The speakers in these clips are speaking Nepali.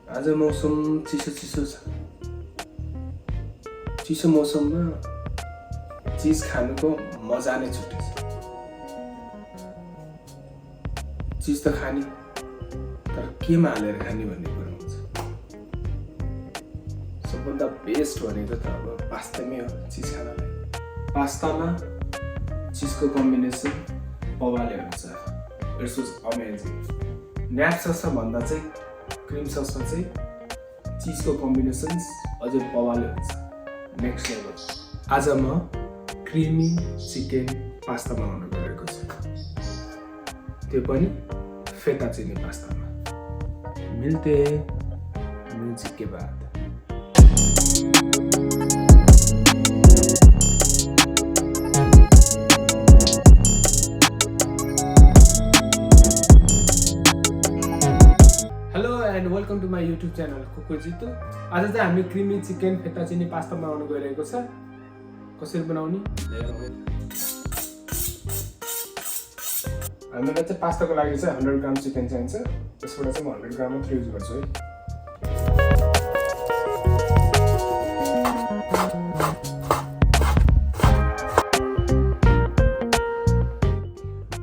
आज मौसम चिसो चिसो छ। चिसो मौसममा चिज खानुको मजा नै छुट्टै छ। चिज त खाने तर केमा हालेर खाने भन्ने कुरा हुन्छ। सबभन्दा बेस्ट भनेको त अब पास्तामै हो चिज खानलाई। पास्तामा चिजको कम्बिनेसन बवाले हुन्छ। It's was amazing. Nap sauce भन्दा चाहिँ क्रिम ससमा चाहिँ चिजको कम्बिनेसन्स अझै बवाले हुन्छ। Next level. आज म क्रिमी चिकन पास्ता बनाउन गएको छु, त्यो पनि फेटाचिनी पास्तामा। मिल्ते म्युजिक के बाद। Welcome to my YouTube channel कुकुजितु। आज चाहिँ हामी क्रिमी चिकन फेटाचिनी पास्ता बनाउन गइरहेको छ। कसरी बनाउने हामीलाई चाहिँ पास्ताको लागि चाहिँ 100 ग्राम चिकन चाहिन्छ। त्यसबाट चाहिँ म 100 ग्राम मात्र युज गर्छु है।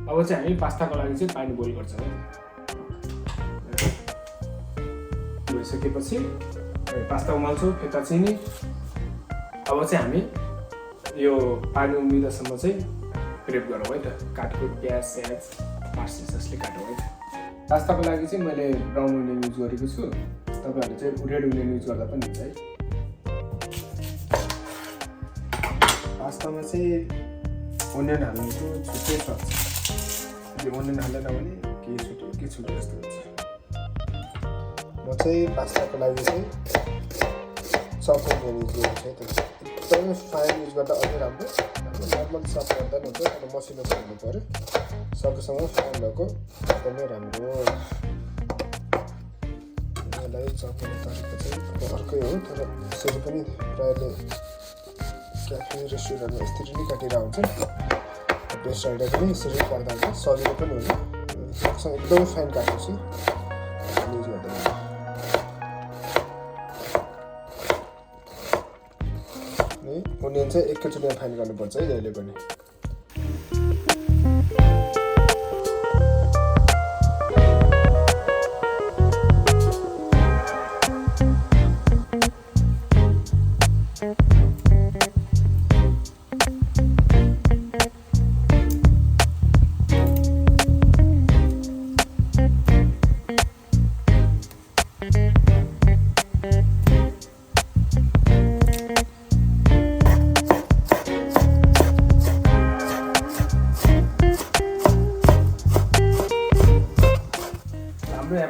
अब चाहिँ हामी पास्ताको लागि चाहिँ पानी बोइल गर्छौँ है। भइसकेपछि पास्ता उमाल्छौँ, फेटाचिनी। अब चाहिँ हामी यो पानी उम्लिँदासम्म चाहिँ प्रेप गरौँ है त। काटको प्याज स्याज पार्सले ससले काटौँ है त। पास्ताको लागि चाहिँ मैले ब्राउन ओनियन युज गरेको छु। तपाईँहरूले चाहिँ रेड ओनियन युज गर्दा पनि हुन्छ है। पास्तामा चाहिँ ओनियन हाल्नुको छुट्टै छ। यो ओनियन हालेन भने के छुट्यो जस्तो हुन्छ। म चाहिँ पास्ताको लागि चाहिँ चपर युज गर्छु है त। एकदमै फाइन युज गर्दा अझै राम्रो। नर्मल चप गर्दा पनि हुन्छ, तर मसिनो खानु पऱ्यो। सकेसम्म फाइन भएको एकदमै राम्रो। यसलाई चप गर्ने तरिका चाहिँ अर्कै हो, तर यसरी पनि प्रायःले क्याफे रेस्टुरेन्टमा यसरी नै काटेर आउँछ। बेस्ट आइडिया पनि यसरी काट्दा हुन्छ, सजिलो पनि हुन्छ। एकदमै फाइन काट्छु युज गर्दा। ओनियन चाहिँ एकैचोटिमा फाइन गर्नुपर्छ है जहिले पनि।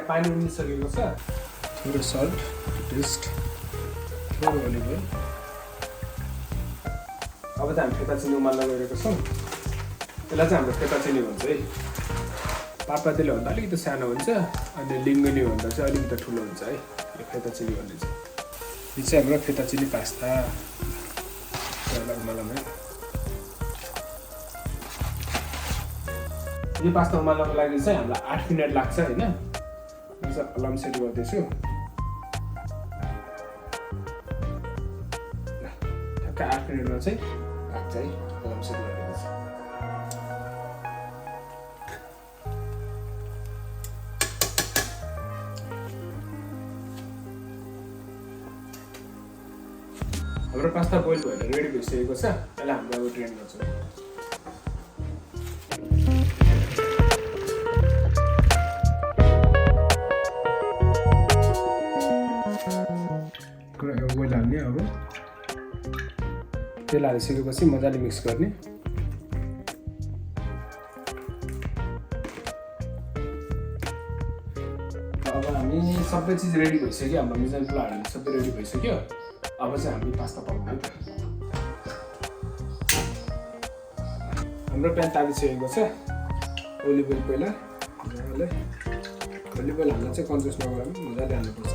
पानी उम्लिसकेको छ। थोरै सल्ट टेस्ट, थोरै ओलिभ ओइल। अब चाहिँ हामी फेटाचिनी उमाल्न गइरहेको छौँ। त्यसलाई चाहिँ हाम्रो फेटाचिनी भन्छ है। पापातेले भन्दा अलिकति सानो हुन्छ, अनि लिङ्गुनी भन्दा चाहिँ अलिकति ठुलो हुन्छ है यो फेटाचिनी भन्ने चाहिँ। यो चाहिँ हाम्रो फेटाचिनी पास्ता। त्यसलाई उमालौँ है। यो पास्ता उमाल्नको लागि चाहिँ हामीलाई 8 मिनट लाग्छ होइन। अलार्म सेट गर्दैछु। ठ्याक्कै 8 मिनटमा चाहिँ लाग्छ है। अलार्म सेट गरिदिनुहोस्। हाम्रो पास्ता बोइल भएर रेडी भइसकेको छ। यसलाई हामीले अब ड्रेन गर्छौँ। बोइल हाल्ने। अब तेल हालिसकेपछि मजाले मिक्स गर्ने। अब हामी सबै चिज रेडी भइसक्यो। हाम्रो मिजानको हाल्ने सबै रेडी भइसक्यो। अब चाहिँ हामी पास्ता पकाउने है त। हाम्रो प्यान तातिसकेको छ। ओलिभ ओइल पहिला मजाले। ओलिभ ओइल हाल्दा चाहिँ कन्जुस नगर्नु, मजाले हाल्नुपर्छ।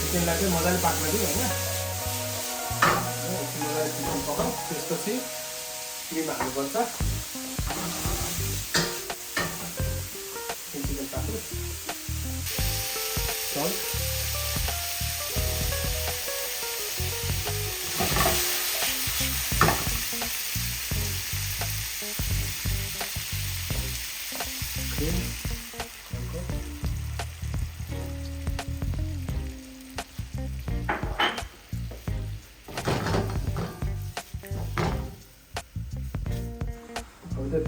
चिकनलाई चाहिँ मजाले पाक्न दिउँ होइन मजाले चिकन पकाउँ त्यसपछि क्रिम हाल्नुपर्छ चिकन पाक्नु सल्ट क्रिम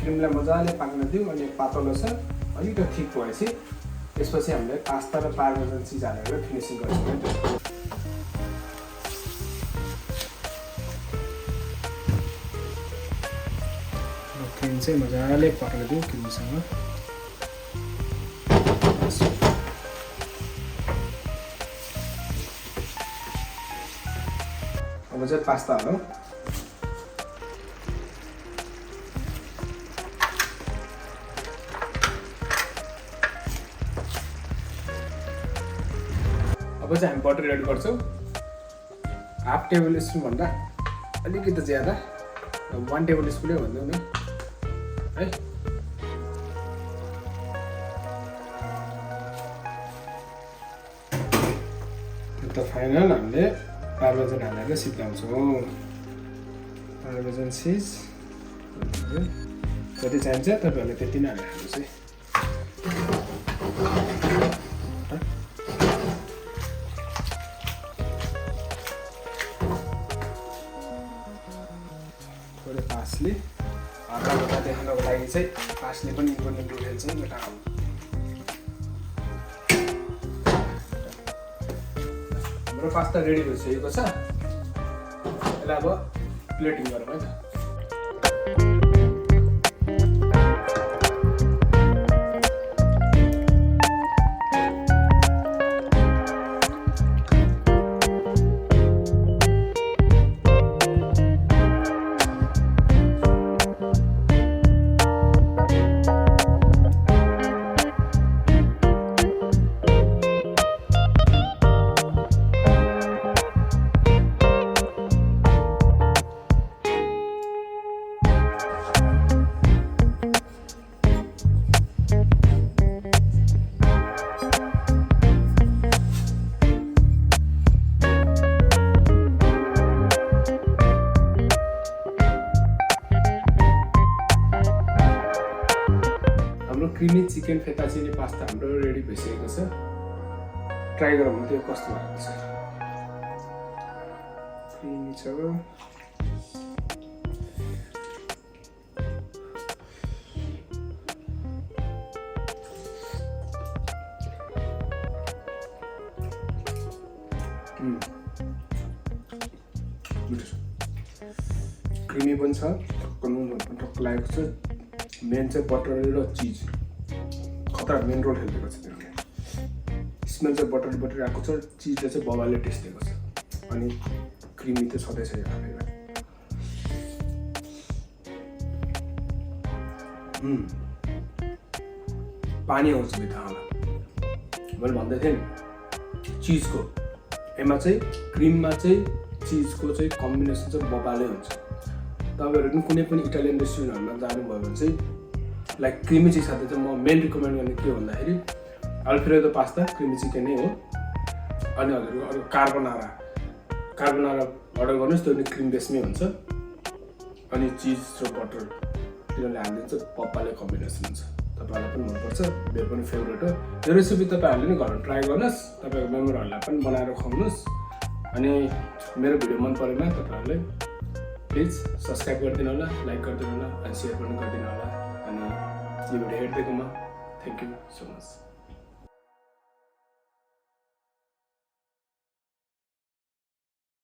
क्रिमलाई मजाले पाक्न दिउँ अनि पातलो छ अलिकति ठिक भएपछि त्यसपछि हामीले पास्ता र पार्मेसन चिज हालेर फिनिसिङ गर्छौँ क्रिम चाहिँ मजाले पाक्न दिउँ क्रिमसँग अब चाहिँ पास्ता हालौँ अब चाहिँ हामी बटर रेडी गर्छौँ 1/2 टेबल स्पुन भन्दा अलिकति ज्यादा 1 टेबल स्पुनै भनिदिउँ न है त फाइनल हामीले पार्मेसन हालेर सिद्धाउँछौँ पार्मेसन चिज जति चाहिन्छ तपाईँहरूले त्यति नै हालेर हाल्नुहोस् है थोरै पार्सली हल्का हल्का देखाउनको लागि चाहिँ पार्सली पनि इम्पोर्टेन्ट रोल खेल्छ नि बेटा हाम्रो पास्ता रेडी भइसकेको छ यसलाई अब प्लेटिङ गरौँ है त क्रीमी चिकन फेटाचिनी पास्ता हाम्रो रेडी भइसकेको छ ट्राई गरौँ न त्यो कस्तो भएको छ क्रीमी छ क्रीमी पनि छ टक्क लागेको छ मेन चाहिँ बटर र चिज खतरा मेन रोल खेलिदिएको छ त्यसले स्मेल चाहिँ बटर आएको छ चिजले चाहिँ बबाले टेस्ट दिएको छ अनि क्रिमी त छँदैछ यो आफैमा पानी आउँछ भित्रमा मैले भन्दै थिएँ नि चिजको यसमा चाहिँ क्रिममा चाहिँ चिजको चाहिँ कम्बिनेसन चाहिँ बबाले हुन्छ तपाईँहरू पनि कुनै पनि इटालियन रेस्टुरेन्टहरूमा जानुभयो भने चाहिँ लाइक क्रिमी चिज साथै चाहिँ म मेन रिकमेन्ड गर्ने के भन्दाखेरि अल्फ्रेडो पास्ता क्रिमी चिकन नै हो अनि हजुरको अरू कार्बोनारा अर्डर गर्नुहोस् त्यो पनि क्रिम बेसमै हुन्छ अनि चिज र बटर तिनीहरूले हालिदिन्छ पप्पाले कम्बिनेसन हुन्छ तपाईँहरूलाई पनि मनपर्छ मेरो पनि फेभरेट हो यो रेसिपी तपाईँहरूले नि घरमा ट्राई गर्नुहोस् तपाईँको मेम्बरहरूलाई पनि बनाएर खुवाउनुहोस् अनि मेरो भिडियो मन परेन तपाईँहरूले प्लिज सब्सक्राइब गरिदिनु होला लाइक गरिदिनु होला अनि सेयर पनि गरिदिनु होला अनि यो भिडियो हेर्दैकोमा थ्याङ्क यू सो मच